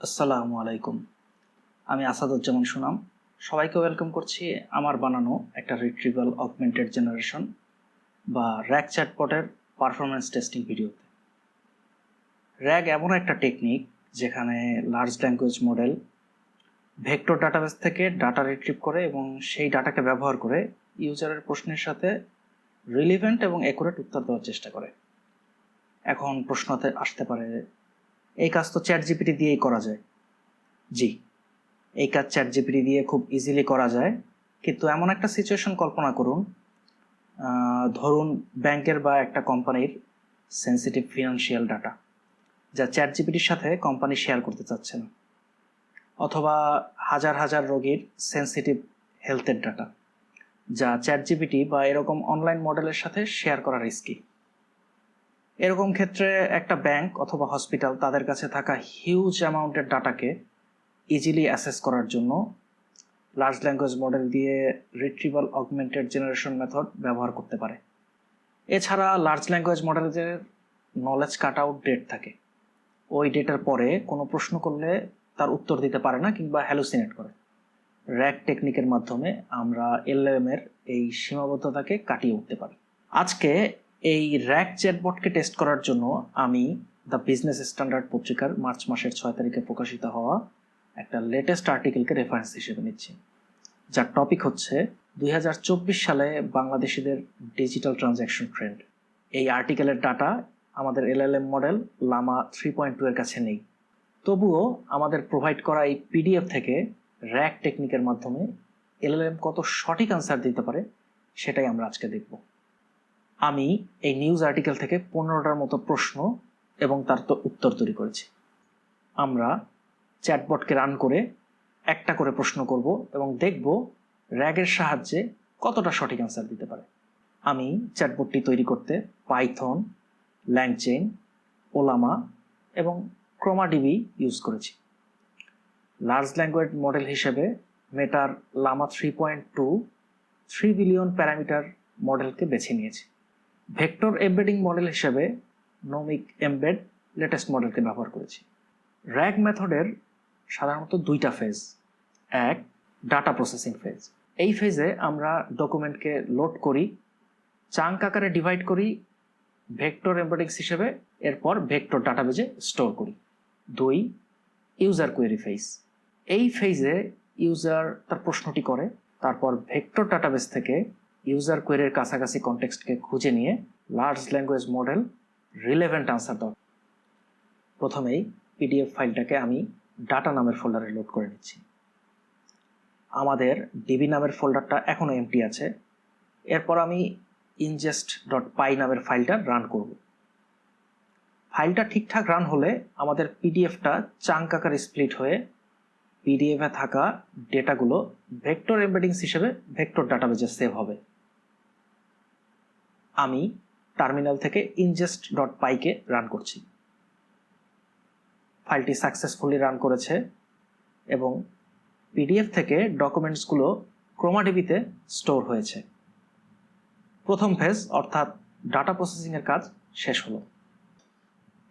আসসালামু আলাইকুম। আমি আসাদুজ্জামান সুনাম। সবাইকে ওয়েলকাম করছি আমার বানানো একটা রিট্রিভাল অগমেন্টেড জেনারেশন বা র্যাগ চ্যাটবটের পারফরমেন্স টেস্টিং ভিডিওতে। র্যাগ এমন একটা টেকনিক যেখানে large language model vector database থেকে ডাটা রিট্রিভ করে এবং সেই ডাটাকে ব্যবহার করে ইউজারের প্রশ্নের সাথে রিলিভেন্ট এবং অ্যাকুরেট উত্তর দেওয়ার চেষ্টা করে। এখন প্রশ্নতে আসতে পারে, এই কাজ তো চ্যাট জিপিটি দিয়েই করা যায়। জি, এই কাজ চ্যাট জিপিটি দিয়ে খুব ইজিলি করা যায়, কিন্তু এমন একটা সিচুয়েশন কল্পনা করুন, ধরুন ব্যাংকের বা একটা কোম্পানির সেন্সিটিভ ফিনান্সিয়াল ডাটা যা চ্যাট জিপিটির সাথে কোম্পানি শেয়ার করতে চাচ্ছে না, অথবা হাজার হাজার রোগীর সেন্সিটিভ হেলথের ডাটা যা চ্যাট জিপিটি বা এরকম অনলাইন মডেলের সাথে শেয়ার করা রিস্কি। এরকম ক্ষেত্রে একটা ব্যাংক অথবা হসপিটাল তাদের কাছে থাকা হিউজ অ্যামাউন্টের ডাটাকে ইজিলি অ্যাসেস করার জন্য লার্জ ল্যাঙ্গুয়েজ মডেল দিয়ে রিট্রিভাল অগমেন্টেড জেনারেশন মেথড ব্যবহার করতে পারে। এছাড়া লার্জ ল্যাঙ্গুয়েজ মডেলের নলেজ কাট আউট ডেট থাকে, ওই ডেটার পরে কোনো প্রশ্ন করলে তার উত্তর দিতে পারে না কিংবা হ্যালুসিনেট করে। র্যাগ টেকনিকের মাধ্যমে আমরা এলএলএম এর এই সীমাবদ্ধতাকে কাটিয়ে উঠতে পারি। আজকে এই র্যাগ চ্যাটবটকে টেস্ট করার জন্য আমি দ্য বিজনেস স্ট্যান্ডার্ড পত্রিকার মার্চ মাসের 6 তারিখে প্রকাশিত হওয়া একটা লেটেস্ট আর্টিকেলকে রেফারেন্স হিসেবে নিচ্ছি, যার টপিক হচ্ছে 2024 সালে বাংলাদেশিদের ডিজিটাল ট্রানজ্যাকশন ট্রেন্ড। এই আর্টিকেলের ডাটা আমাদের এলএলএম মডেল লামা 3.2 এর কাছে নেই, তবুও আমাদের প্রোভাইড করা এই পিডিএফ থেকে র্যাগ টেকনিকের মাধ্যমে এলএলএম কত সঠিক আনসার দিতে পারে সেটাই আমরা আজকে দেখব। আমি এই নিউজ আর্টিকেল থেকে 15টার মতো প্রশ্ন এবং তার তো উত্তর তৈরি করেছি। আমরা চ্যাটবটকে রান করে একটা করে প্রশ্ন করব এবং দেখব র্যাগের সাহায্যে কতটা সঠিক আনসার দিতে পারে। আমি চ্যাটবটটি তৈরি করতে পাইথন, ল্যাংচেইন, ওলামা এবং ক্রোমাডিবি ইউজ করেছি। লার্জ ল্যাঙ্গুয়েজ মডেল হিসেবে মেটার লামা 3.2 3 বিলিয়ন প্যারামিটার মডেলকে বেছে নিয়েছি। ভেক্টর এমবেডিং মডেল হিসেবে নোমিক এমবেড লেটেস্ট মডেলকে ব্যবহার করেছি। র্যাগ মেথডের সাধারণত দুইটা ফেজ। এক, ডাটা প্রসেসিং ফেজ। এই ফেজে আমরা ডকুমেন্টকে লোড করি, চাঙ্ক আকারে ডিভাইড করি ভেক্টর এমবেডিংস হিসেবে, এরপর ভেক্টর ডাটাবেজে স্টোর করি। দুই, ইউজার কোয়েরি ফেজ। এই ফেজে ইউজার তার প্রশ্নটি করে, তারপর ভেক্টর ডাটাবেস থেকে ইউজার কোয়েরির কাছাকাছি কনটেক্সটকে খুঁজে নিয়ে large language model relevant answer দাও। প্রথমেই পিডিএফ ফাইলটাকে আমি ডাটা নামের ফোল্ডারে লোড করে নিচ্ছি। আমাদের ডিবি নামের ফোল্ডারটা এখনো এমটি আছে। এরপর আমি ingest.py নামের ফাইলটা রান করব। ফাইলটা ঠিকঠাক রান হলে আমাদের পিডিএফটা চাঙ্ক আকারে স্প্লিট হয়ে পিডিএফে থাকা ডেটাগুলো ভেক্টর এমবেডিংস হিসেবে ভেক্টর ডাটাবেজে সেভ হবে। আমি টার্মিনাল থেকে ingest.py কে রান করছি। ফাইলটি সাকসেসফুলি রান করেছে এবং পিডিএফ থেকে ডকুমেন্টসগুলো ক্রোমাডিবিতে স্টোর হয়েছে। প্রথম ফেজ অর্থাৎ ডাটা প্রসেসিংয়ের কাজ শেষ হলো।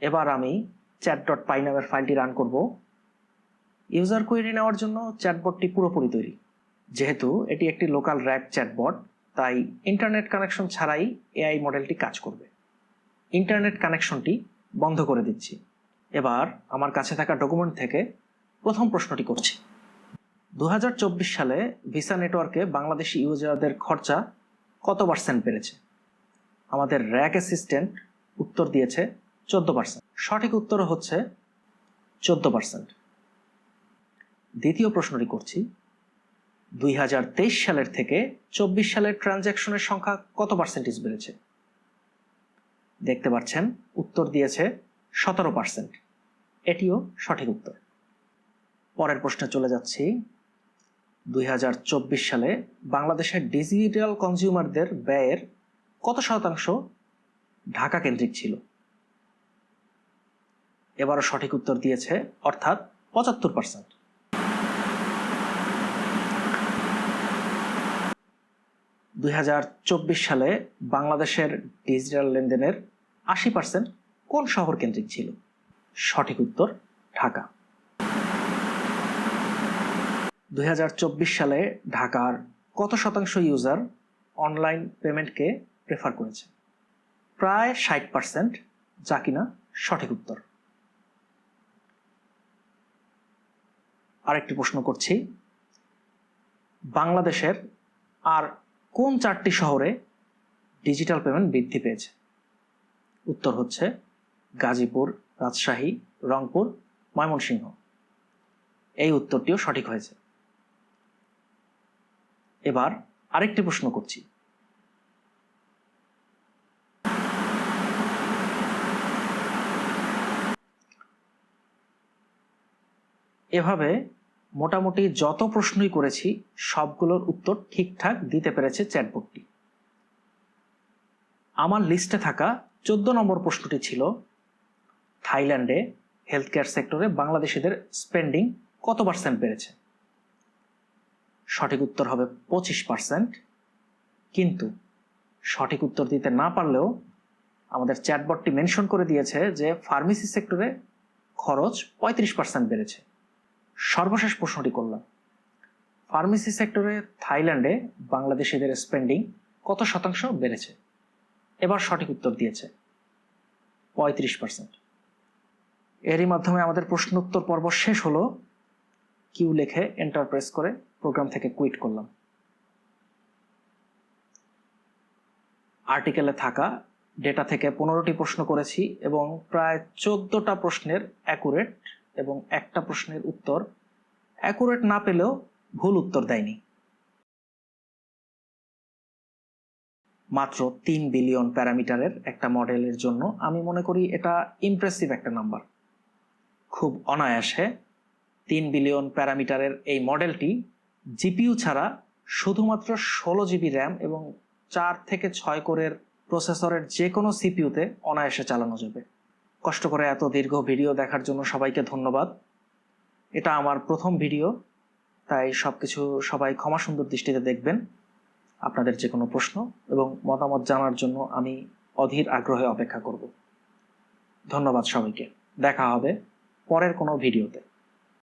এবার আমি চ্যাট.পাই নামের ফাইলটি রান করব। ইউজার কোয়েরি নেওয়ার জন্য চ্যাটবটটি পুরোপুরি তৈরি। যেহেতু এটি একটি লোকাল র্যাগ চ্যাটবট, তাই ইন্টারনেট কানেকশন ছাড়াই এআই মডেলটি কাজ করবে। ইন্টারনেট কানেকশনটি বন্ধ করে দিচ্ছি। এবার আমার কাছে থাকা ডকুমেন্ট থেকে প্রথম প্রশ্নটি করছি। 2024 সালে ভিসা নেটওয়ার্কে বাংলাদেশি ইউজারদের খরচা কত % বেড়েছে? আমাদের র্যাগ অ্যাসিস্ট্যান্ট উত্তর দিয়েছে 14%। সঠিক উত্তর হচ্ছে 14%। দ্বিতীয় প্রশ্নটি করছি, 2023 সালের থেকে 24 সালের ট্রানজ্যাকশনের সংখ্যা কত % বেড়েছে? দেখতে পাচ্ছেন উত্তর দিয়েছে 17%। এটিও সঠিক উত্তর। পরের প্রশ্নে চলে যাচ্ছি। 2024 সালে বাংলাদেশের ডিজিটাল কনজিউমারদের ব্যয়ের কত শতাংশ ঢাকা কেন্দ্রিক ছিল? এবারও সঠিক উত্তর দিয়েছে, অর্থাৎ 75%। 2024 সালে বাংলাদেশের ডিজিটাল লেনদেনের 80% কোন শহর কেন্দ্রিক ছিল? সঠিক উত্তর ঢাকা। 2024 সালে ঢাকার কত শতাংশ ইউজার অনলাইন পেমেন্টকে প্রেফার করেছে? প্রায় 60%, যা কিনা সঠিক উত্তর। আরেকটি প্রশ্ন করছি, বাংলাদেশের আর কোন 4টি শহরে ডিজিটাল পেমেন্ট বৃদ্ধি পেয়েছে? উত্তর হচ্ছে গাজীপুর, রাজশাহী, রংপুর, ময়মনসিংহ। এই উত্তরটিও সঠিক হয়েছে। এবার আরেকটি প্রশ্ন করছি, এভাবে মোটামুটি যত প্রশ্নই করেছি সবগুলোর উত্তর ঠিকঠাক দিতে পেরেছে চ্যাটবটটি। আমার লিস্টে থাকা 14 নম্বর প্রশ্নটি ছিল, থাইল্যান্ডে হেলথ কেয়ার সেক্টরে বাংলাদেশিদের স্পেন্ডিং কত % বেড়েছে? সঠিক উত্তর হবে 25%। কিন্তু সঠিক উত্তর দিতে না পারলেও আমাদের চ্যাটবটটি মেনশন করে দিয়েছে যে ফার্মেসি সেক্টরে খরচ 35% বেড়েছে। সর্বশেষ প্রশ্নটি করলাম, ফার্মেসি সেক্টরে থাইল্যান্ডে বাংলাদেশিদের স্পেন্ডিং কত শতাংশ বেড়েছে? এবার সঠিক উত্তর দিয়েছে 35%। এরই মাধ্যমে আমাদের প্রশ্ন উত্তর পর্ব শেষ হলো। কিউ লিখে এন্টার প্রেস করে প্রোগ্রাম থেকে কুইট করলাম। আর্টিকেলে থাকা ডেটা থেকে 15টি প্রশ্ন করেছি এবং প্রায় 14টা প্রশ্নের অ্যাকুরেট এবং একটা প্রশ্নের উত্তর অ্যাকুরেট না পেলেও ভুল উত্তর দেয়নি। মাত্র 3 বিলিয়ন প্যারামিটারের একটা মডেলের জন্য আমি মনে করি এটা ইমপ্রেসিভ একটা নাম্বার। খুব অনায়াসে 3 বিলিয়ন প্যারামিটারের এই মডেলটি জিপিইউ ছাড়া শুধুমাত্র 16 জিবি র্যাম এবং 4 থেকে 6 কোরের প্রসেসরের যে কোনো সিপিইউতে অনায়াসে চালানো যাবে। কষ্ট করে এত দীর্ঘ ভিডিও দেখার জন্য সবাইকে ধন্যবাদ। এটা আমার প্রথম ভিডিও, তাই সবকিছু সবাই ক্ষমা সুন্দর দৃষ্টিতে দেখবেন। আপনাদের যে কোনো প্রশ্ন এবং মতামত জানার জন্য আমি অধীর আগ্রহে অপেক্ষা করব। ধন্যবাদ সবাইকে। দেখা হবে পরের কোনো ভিডিওতে।